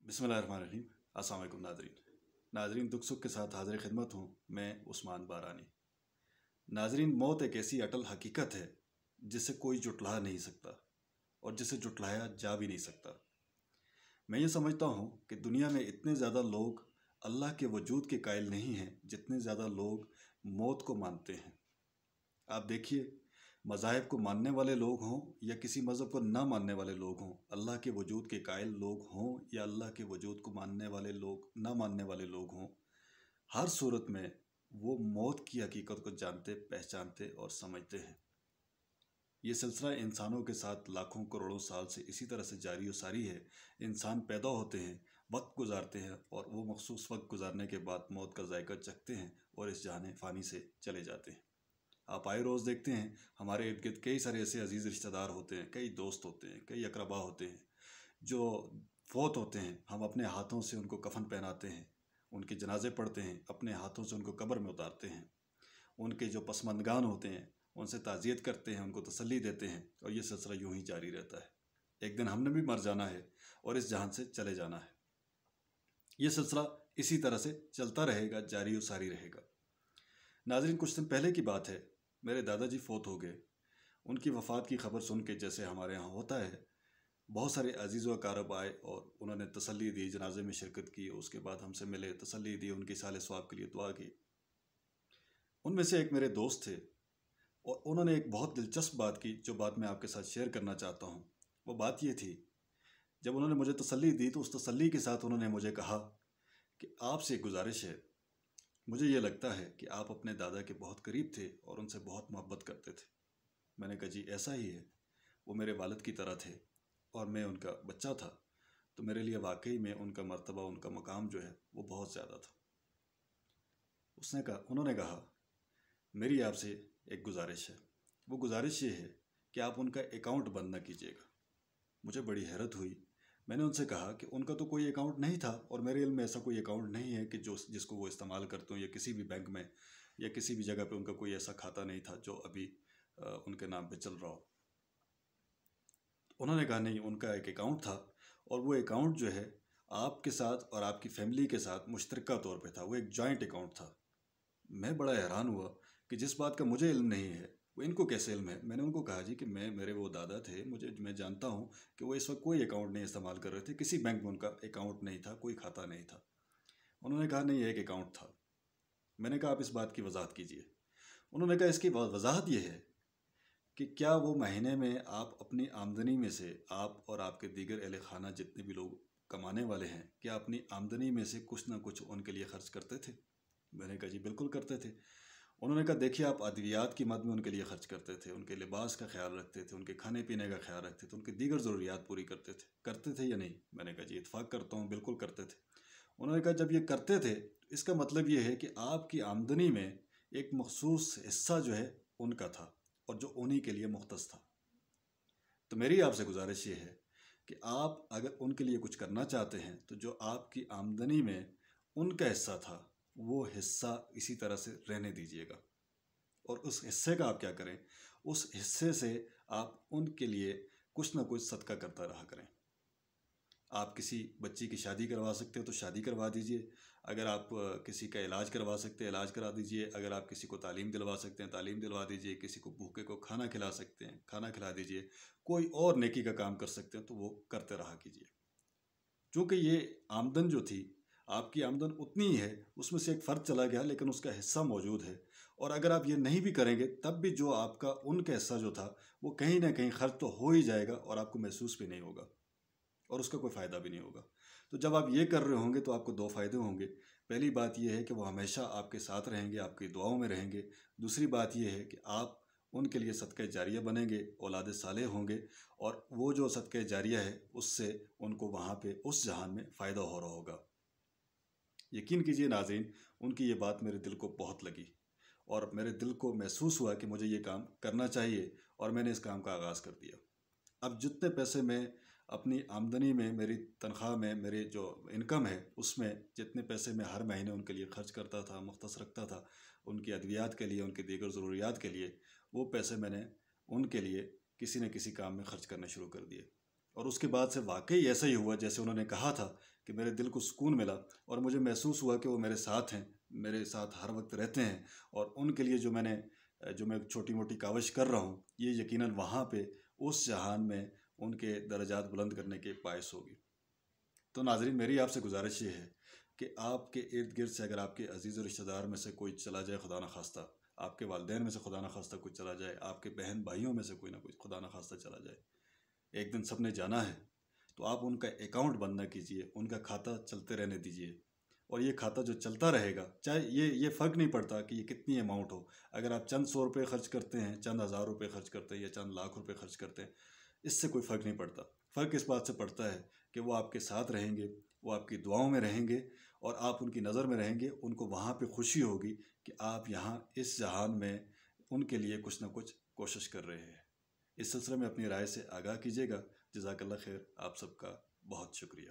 बिस्मिल्लाहिर्रहमानिर्रहीम। अस्सलाम वालेकुम नाजरीन, दुख सुख के साथ हाजिर खिदमत हूँ मैं उस्मान बारानी। नाजरीन, मौत एक ऐसी अटल हकीकत है जिसे कोई जुटला नहीं सकता और जिसे जुटलाया जा भी नहीं सकता। मैं ये समझता हूँ कि दुनिया में इतने ज़्यादा लोग अल्लाह के वजूद के कायल नहीं हैं जितने ज़्यादा लोग मौत को मानते हैं। आप देखिए, मज़ाहिब को मानने वाले लोग हों या किसी मज़हब को ना मानने वाले लोग हों, अल्लाह के वजूद के कायल लोग हों या अल्लाह के वजूद को मानने वाले लोग ना मानने वाले लोग हों, हर सूरत में वो मौत की हकीकत को जानते, पहचानते और समझते हैं। ये सिलसिला इंसानों के साथ लाखों करोड़ों साल से इसी तरह से जारी और सारी है। इंसान पैदा होते हैं, वक्त गुजारते हैं और वो मखसूस वक्त गुजारने के बाद मौत का जायका चखते हैं और इस जहान फ़ानी से चले जाते हैं। आप आए रोज़ देखते हैं हमारे इर्द गिर्द कई सारे ऐसे अजीज़ रिश्तेदार होते हैं, कई दोस्त होते हैं, कई अकरबा होते हैं जो फौत होते हैं। हम अपने हाथों से उनको कफन पहनाते हैं, उनके जनाजे पढ़ते हैं, अपने हाथों से उनको कब्र में उतारते हैं। उनके जो पसमंदगान होते हैं उनसे ताज़ियत करते हैं, उनको तसल्ली देते हैं और ये सिलसिला यूं ही जारी रहता है। एक दिन हमने भी मर जाना है और इस जहान से चले जाना है। ये सिलसिला इसी तरह से चलता रहेगा, जारी और सारी रहेगा। नाज़रीन, कुछ दिन पहले की बात है, मेरे दादाजी फ़ौत हो गए। उनकी वफ़ात की खबर सुन के, जैसे हमारे यहाँ होता है, बहुत सारे अजीज़ व अक़ारब आए और उन्होंने तसल्ली दी, जनाजे में शिरकत की, उसके बाद हमसे मिले, तसल्ली दी, उनकी साले सवाब के लिए दुआ की। उनमें से एक मेरे दोस्त थे और उन्होंने एक बहुत दिलचस्प बात की, जो बात मैं आपके साथ शेयर करना चाहता हूँ। वो बात ये थी, जब उन्होंने मुझे तसल्ली दी तो उस तसल्ली के साथ उन्होंने मुझे कहा कि आपसे एक गुजारिश है, मुझे ये लगता है कि आप अपने दादा के बहुत करीब थे और उनसे बहुत मोहब्बत करते थे। मैंने कहा, जी ऐसा ही है, वो मेरे वालिद की तरह थे और मैं उनका बच्चा था, तो मेरे लिए वाकई में उनका मर्तबा, उनका मकाम जो है वो बहुत ज़्यादा था। उन्होंने कहा, मेरी आपसे एक गुजारिश है। वो गुजारिश ये है कि आप उनका अकाउंट बंद न कीजिएगा। मुझे बड़ी हैरत हुई। मैंने उनसे कहा कि उनका तो कोई अकाउंट नहीं था और मेरे इल्म में ऐसा कोई अकाउंट नहीं है कि जिसको वो इस्तेमाल करते हो, या किसी भी बैंक में या किसी भी जगह पे उनका कोई ऐसा खाता नहीं था जो अभी उनके नाम पे चल रहा हो। उन्होंने कहा, नहीं, उनका एक अकाउंट था और वो अकाउंट जो है आपके साथ और आपकी फैमिली के साथ मुश्तरका तौर पे था, वो एक जॉइंट अकाउंट था। मैं बड़ा हैरान हुआ कि जिस बात का मुझे इल्म नहीं है वो इनको कैसे इल्म है। मैंने उनको कहा, जी कि मेरे वो दादा थे, मैं जानता हूँ कि वो इस वक्त कोई अकाउंट नहीं इस्तेमाल कर रहे थे, किसी बैंक में उनका अकाउंट नहीं था, कोई खाता नहीं था। उन्होंने कहा, नहीं, एक अकाउंट था। मैंने कहा, आप इस बात की वजाहत कीजिए। उन्होंने कहा, इसकी वजाहत ये है कि क्या वो महीने में आप अपनी आमदनी में से, आप और आपके दीगर अहले खाना जितने भी लोग कमाने वाले हैं, क्या अपनी आमदनी में से कुछ ना कुछ उनके लिए खर्च करते थे। मैंने कहा, जी बिल्कुल करते थे। उन्होंने कहा, देखिए, आप अद्वियात की मद में उनके लिए खर्च करते थे, उनके लिबास का ख्याल रखते थे, उनके खाने पीने का ख्याल रखते थे, उनकी दीगर ज़रूरियात पूरी करते थे या नहीं। मैंने कहा, जी इत्फाक करता हूँ, बिल्कुल करते थे। उन्होंने कहा, जब ये करते थे इसका मतलब ये है कि आपकी आमदनी में एक मखसूस हिस्सा जो है उनका था और जो उन्हीं के लिए मुख्तस था। तो मेरी आपसे गुजारिश ये है कि आप अगर उनके लिए कुछ करना चाहते हैं तो जो आपकी आमदनी में उनका हिस्सा था वो हिस्सा इसी तरह से रहने दीजिएगा और उस हिस्से का आप क्या करें, उस हिस्से से आप उनके लिए कुछ ना कुछ सदका करता रहा करें। आप किसी बच्ची की शादी करवा सकते हो तो शादी करवा दीजिए। अगर आप किसी का इलाज करवा सकते हैं, इलाज करा दीजिए। अगर आप किसी को तालीम दिलवा सकते हैं, तालीम दिलवा दीजिए। किसी को भूखे को खाना खिला सकते हैं, खाना खिला दीजिए। कोई और नेकी का काम कर सकते हैं तो वो करते रहा कीजिए। चूँकि ये आमदन जो थी, आपकी आमदन उतनी ही है, उसमें से एक फ़र्द चला गया लेकिन उसका हिस्सा मौजूद है। और अगर आप ये नहीं भी करेंगे तब भी जो आपका उनका हिस्सा जो था वो कहीं ना कहीं खर्च तो हो ही जाएगा और आपको महसूस भी नहीं होगा और उसका कोई फ़ायदा भी नहीं होगा। तो जब आप ये कर रहे होंगे तो आपको दो फ़ायदे होंगे। पहली बात यह है कि वो हमेशा आपके साथ रहेंगे, आपकी दुआओं में रहेंगे। दूसरी बात यह है कि आप उनके लिए सदक़े जारिया बनेंगे, औलाद सालेह होंगे और वो जो सदक़े जारिया है उससे उनको वहाँ पे उस जहान में फ़ायदा हो रहा होगा। यकीन कीजिए नाज़रीन, उनकी ये बात मेरे दिल को बहुत लगी और मेरे दिल को महसूस हुआ कि मुझे ये काम करना चाहिए और मैंने इस काम का आगाज़ कर दिया। अब जितने पैसे मैं अपनी आमदनी में, मेरी तनख्वाह में, मेरे जो इनकम है उसमें जितने पैसे मैं हर महीने उनके लिए खर्च करता था, मुख्तस रखता था उनकी अद्वियात के लिए, उनकी दीगर ज़रूरियात के लिए, वो पैसे मैंने उनके लिए किसी न किसी काम में ख़र्च करना शुरू कर दिए। और उसके बाद से वाकई ऐसा ही हुआ जैसे उन्होंने कहा था کہ میرے دل کو سکون ملا اور مجھے محسوس ہوا کہ وہ میرے ساتھ ہیں، میرے ساتھ ہر وقت رہتے ہیں، اور ان کے لیے جو میں چھوٹی موٹی کاوش کر رہا ہوں، یہ یقیناً وہاں پہ اس جہان میں ان کے درجات بلند کرنے کے باعث ہوگی۔ تو ناظرین، میری آپ سے گزارش یہ ہے کہ آپ کے ارد گرد سے اگر آپ کے عزیز و رشتہ دار میں سے کوئی چلا جائے خدا نخواستہ، آپ کے والدین میں سے خدا نخواستہ کوئی چلا جائے، آپ کے بہن بھائیوں میں سے کوئی نہ کوئی خدا نخواستہ چلا جائے، ایک دن سب نے جانا ہے، تو آپ ان کا اکاؤنٹ بند نہ کیجیے، ان کا کھاتہ چلتے رہنے دیجیے، اور یہ کھاتہ جو چلتا رہے گا، چاہے یہ فرق نہیں پڑتا کہ یہ کتنی اماؤنٹ ہو، اگر آپ چند 100 روپے خرچ کرتے ہیں، چند ہزار روپے خرچ کرتے ہیں، یا چند لاکھ روپے خرچ کرتے ہیں، اس سے کوئی فرق نہیں پڑتا۔ فرق اس بات سے پڑتا ہے کہ وہ آپ کے ساتھ رہیں گے، وہ آپ کی دعاؤں میں رہیں گے، اور آپ ان کی نظر میں رہیں گے، ان کو وہاں پہ خوشی ہوگی کہ آپ یہاں اس جہان میں ان کے لیے کچھ نہ کچھ کوشش کر رہے ہیں۔ اس سلسلے میں اپنی رائے سے آگاہ کیجیے گا۔ جزاک اللہ خیر، آپ سب کا بہت شکریہ۔